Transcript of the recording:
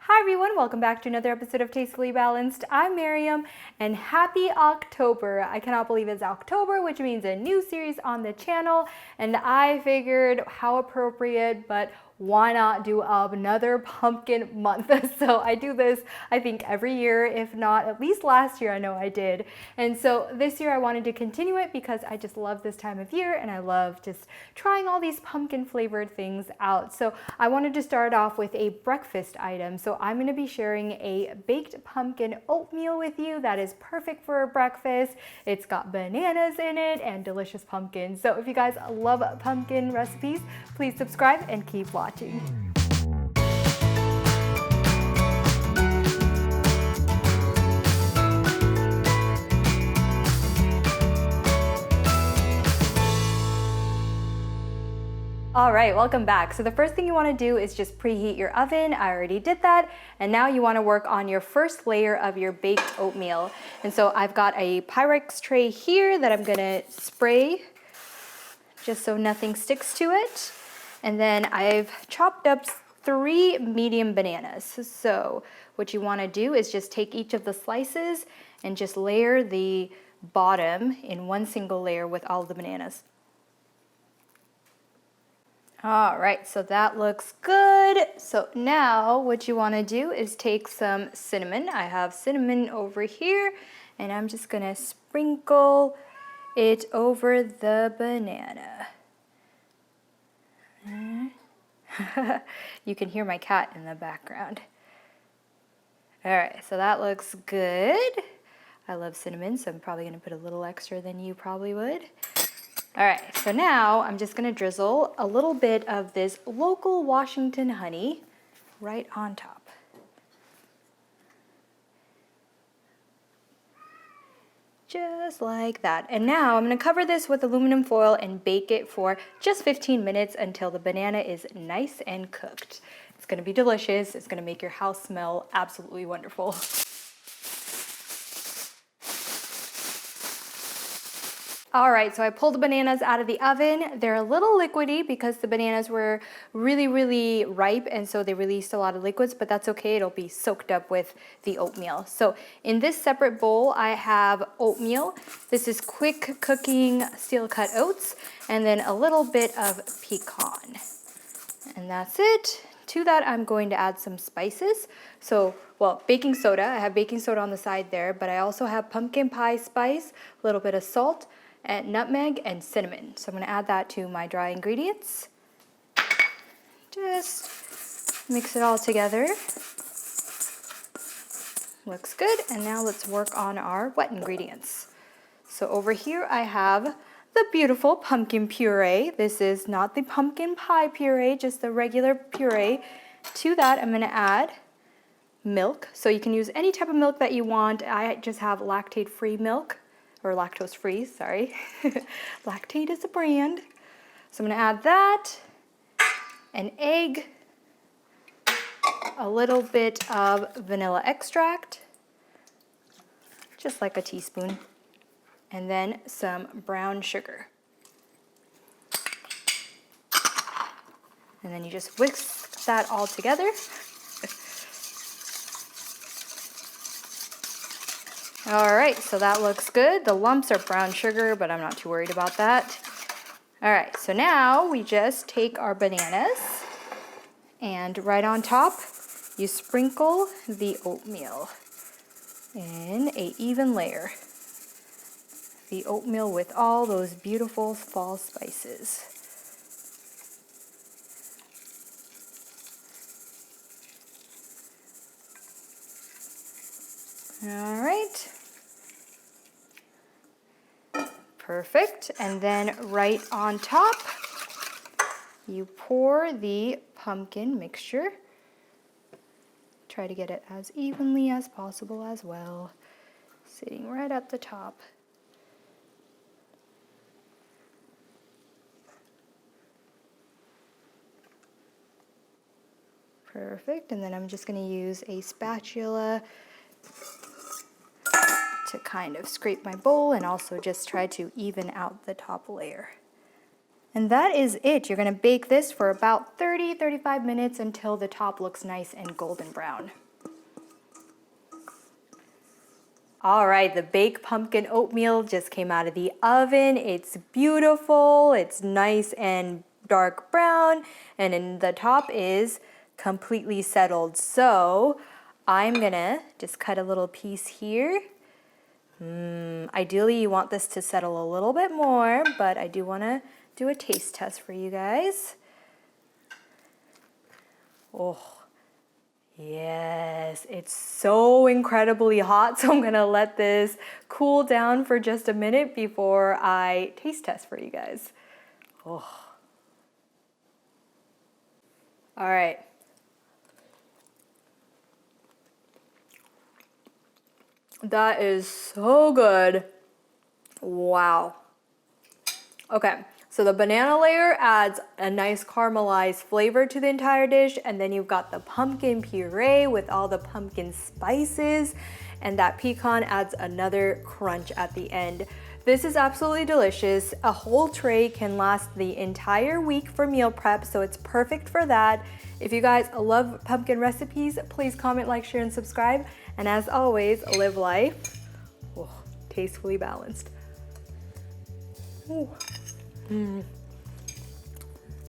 Hi everyone, welcome back to another episode of Tastefully Balanced. I'm Miriam and happy October. I cannot believe it's October, which means a new series on the channel, and I figured how appropriate, but why not do another pumpkin month? So I do this, I think, every year, if not at least last year, I know I did. And so this year I wanted to continue it because I just love this time of year and I love just trying all these pumpkin flavored things out. So I wanted to start off with a breakfast item. So I'm going to be sharing a baked pumpkin oatmeal with you that is perfect for breakfast. It's got bananas in it and delicious pumpkins. So if you guys love pumpkin recipes, please subscribe and keep watching. All right, welcome back. So the first thing you want to do is just preheat your oven. I already did that. And now you want to work on your first layer of your baked oatmeal. And so I've got a Pyrex tray here that I'm going to spray just so nothing sticks to it. And then I've chopped up 3 medium bananas. So what you want to do is just take each of the slices and just layer the bottom in one single layer with all of the bananas. All right, so that looks good. So now what you want to do is take some cinnamon. I have cinnamon over here, and I'm just going to sprinkle it over the banana. You can hear my cat in the background. All right, so that looks good. I love cinnamon, so I'm probably going to put a little extra than you probably would. All right, so now I'm just going to drizzle a little bit of this local Washington honey right on top. Just like that. And now I'm going to cover this with aluminum foil and bake it for just 15 minutes until the banana is nice and cooked. It's going to be delicious. It's going to make your house smell absolutely wonderful. All right, so I pulled the bananas out of the oven. They're a little liquidy because the bananas were really ripe, and so they released a lot of liquids, but that's okay. It'll be soaked up with the oatmeal. So in this separate bowl, I have oatmeal. This is quick cooking steel cut oats, and then a little bit of pecan. And that's it. To that, I'm going to add some spices. So, well, baking soda. I have baking soda on the side there, but I also have pumpkin pie spice, a little bit of salt, and nutmeg and cinnamon. So I'm going to add that to my dry ingredients. Just mix it all together. Looks good. And now let's work on our wet ingredients. So over here I have the beautiful pumpkin puree. This is not the pumpkin pie puree, just the regular puree. To that I'm going to add milk. So you can use any type of milk that you want. I just have lactate-free milk. Or lactose-free, sorry. Lactate is a brand. So I'm going to add that, an egg, a little bit of vanilla extract, just like a teaspoon, and then some brown sugar. And then you just whisk that all together. All right, so that looks good. The lumps are brown sugar, but I'm not too worried about that. All right, so now we just take our bananas and right on top, you sprinkle the oatmeal in an even layer. The oatmeal with all those beautiful fall spices. All right. Perfect. And then right on top, you pour the pumpkin mixture. Try to get it as evenly as possible as well, sitting right at the top. Perfect. And then I'm just going to use a spatula to kind of scrape my bowl and also just try to even out the top layer. And that is it. You're gonna bake this for about 30-35 minutes until the top looks nice and golden brown. All right, the baked pumpkin oatmeal just came out of the oven. It's beautiful, it's nice and dark brown, and in the top is completely settled. So I'm gonna just cut a little piece here. Ideally you want this to settle a little bit more, but I do wanna do a taste test for you guys. Oh, yes, it's so incredibly hot, so I'm gonna let this cool down for just a minute before I taste test for you guys. Oh. All right. That is so good. Wow. Okay. So the banana layer adds a nice caramelized flavor to the entire dish, and then you've got the pumpkin puree with all the pumpkin spices, and that pecan adds another crunch at the end. This is absolutely delicious. A whole tray can last the entire week for meal prep, so it's perfect for that. If you guys love pumpkin recipes, please comment, like, share, and subscribe. And as always, live life tastefully balanced. Ooh.